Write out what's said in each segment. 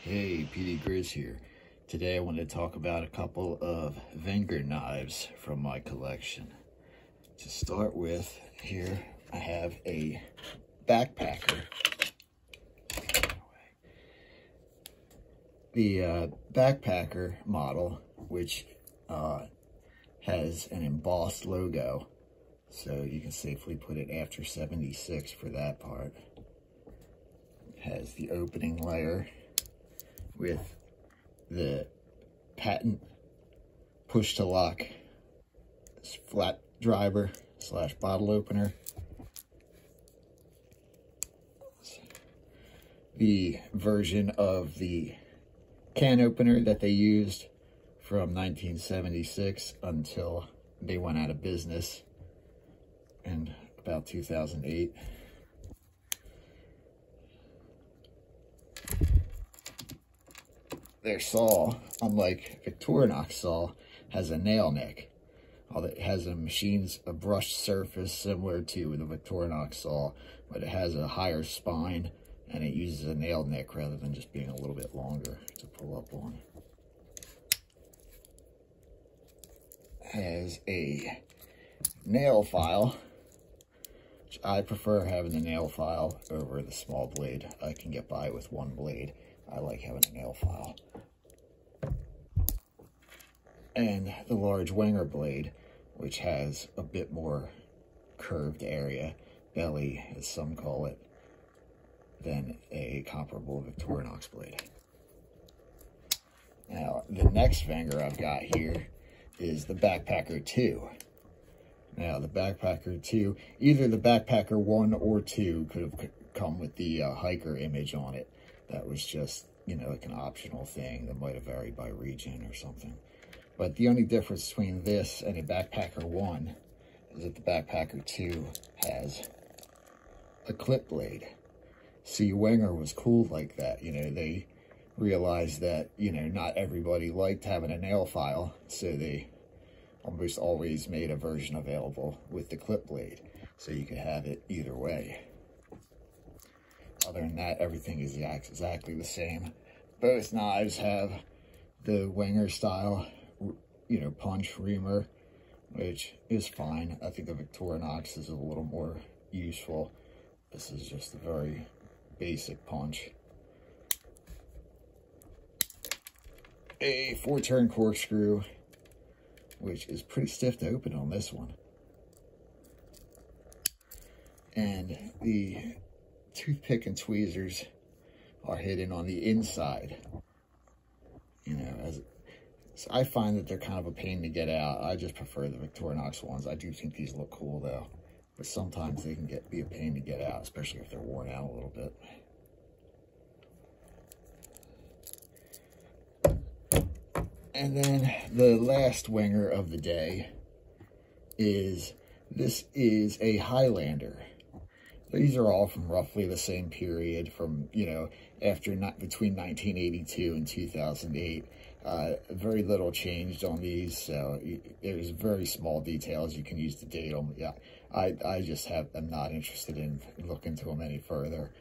Hey, PD Grizz here. Today I want to talk about a couple of Wenger knives from my collection. To start with, here I have a backpacker. The backpacker model, which has an embossed logo, so you can safely put it after 76 for that part. Has the opening layer with the patent push-to-lock flat driver / bottle opener. The version of the can opener that they used from 1976 until they went out of business in about 2008. Their saw, unlike Victorinox saw, has a nail neck. It has a brushed surface similar to the Victorinox saw, but it has a higher spine and it uses a nail neck rather than just being a little bit longer to pull up on. Has a nail file, which I prefer having the nail file over the small blade. I can get by with one blade. I like having a nail file. And the large Wenger blade, which has a bit more curved area, belly as some call it, than a comparable Victorinox blade. Now, the next Wenger I've got here is the Backpacker 2. Now, the Backpacker 2, either the Backpacker 1 or 2 could have come with the hiker image on it. That was just, like an optional thing that might have varied by region or something. But the only difference between this and a Backpacker 1 is that the Backpacker 2 has a clip blade. See, Wenger was cool like that. They realized that, not everybody liked having a nail file, so they almost always made a version available with the clip blade, so you could have it either way. Other than that, everything is exactly the same. Both knives have the Wenger style, punch reamer, which is fine. I think the Victorinox is a little more useful. This is just a very basic punch. A 4-turn corkscrew, which is pretty stiff to open on this one. And the toothpick and tweezers are hidden on the inside. So I find that they're kind of a pain to get out. I just prefer the Victorinox ones. I do think these look cool though, but sometimes they can be a pain to get out, especially if they're worn out a little bit. And then the last Wenger of the day is a Highlander. These are all from roughly the same period, from, between 1982 and 2008. Very little changed on these, so there's very small details. You can use to date them. Yeah, I just am not interested in looking into them any further,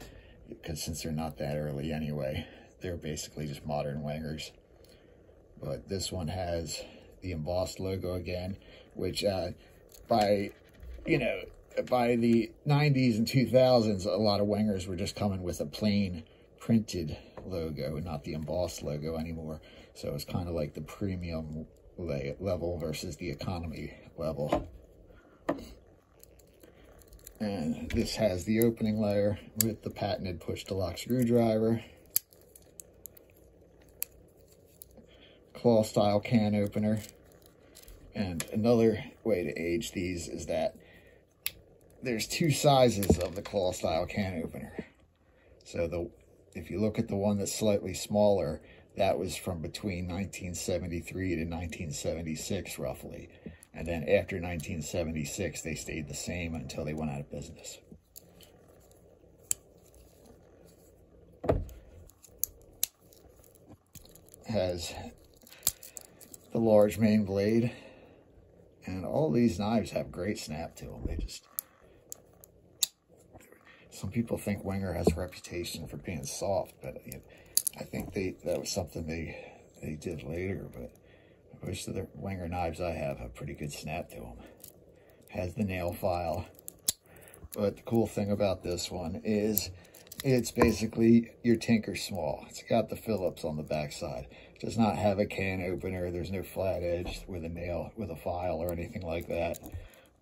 because since they're not that early anyway, they're basically just modern Wengers. But this one has the embossed logo again, which by the 90s and 2000s, a lot of Wengers were just coming with a plain printed logo, not the embossed logo anymore. So it's kind of like the premium level versus the economy level. And this has the opening layer with the patented push-to-lock screwdriver, claw-style can opener. And another way to age these is that there's two sizes of the claw-style can opener. So if you look at the one that's slightly smaller, that was from between 1973 to 1976, roughly. And then after 1976, they stayed the same until they went out of business. Has the large main blade. And all these knives have great snap to them. Some people think Wenger has a reputation for being soft, but I think that was something they did later, but most of the Wenger knives I have pretty good snap to them. Has the nail file. But the cool thing about this one is it's basically your Tinker Small. It's got the Phillips on the backside. It does not have a can opener. There's no flat edge with a nail, with a file or anything like that.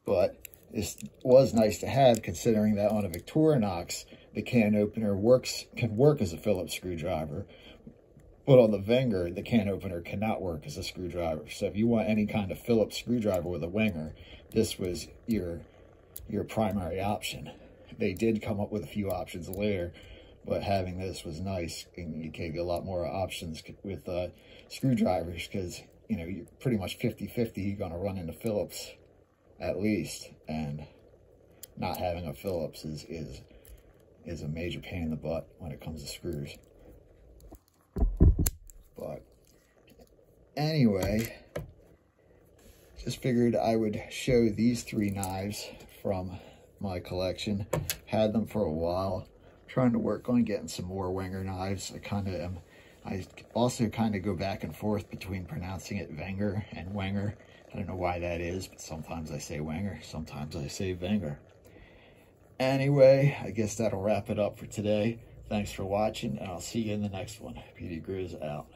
But this was nice to have, considering that on a Victorinox, the can opener can work as a Phillips screwdriver. But on the Wenger, the can opener cannot work as a screwdriver. So if you want any kind of Phillips screwdriver with a Wenger, this was your primary option. They did come up with a few options later, but having this was nice, and you gave you a lot more options with screwdrivers, because you know you're pretty much 50-50. You're going to run into Phillips at least, and not having a Phillips is a major pain in the butt when it comes to screws. But anyway, just figured I would show these 3 knives from my collection. Had them for a while. Trying to work on getting some more Wenger knives. I also kind of go back and forth between pronouncing it Wenger and Wenger. I don't know why that is, but sometimes I say Wenger, sometimes I say Wenger. Anyway, I guess that'll wrap it up for today. Thanks for watching, and I'll see you in the next one. Beauty Grizz out.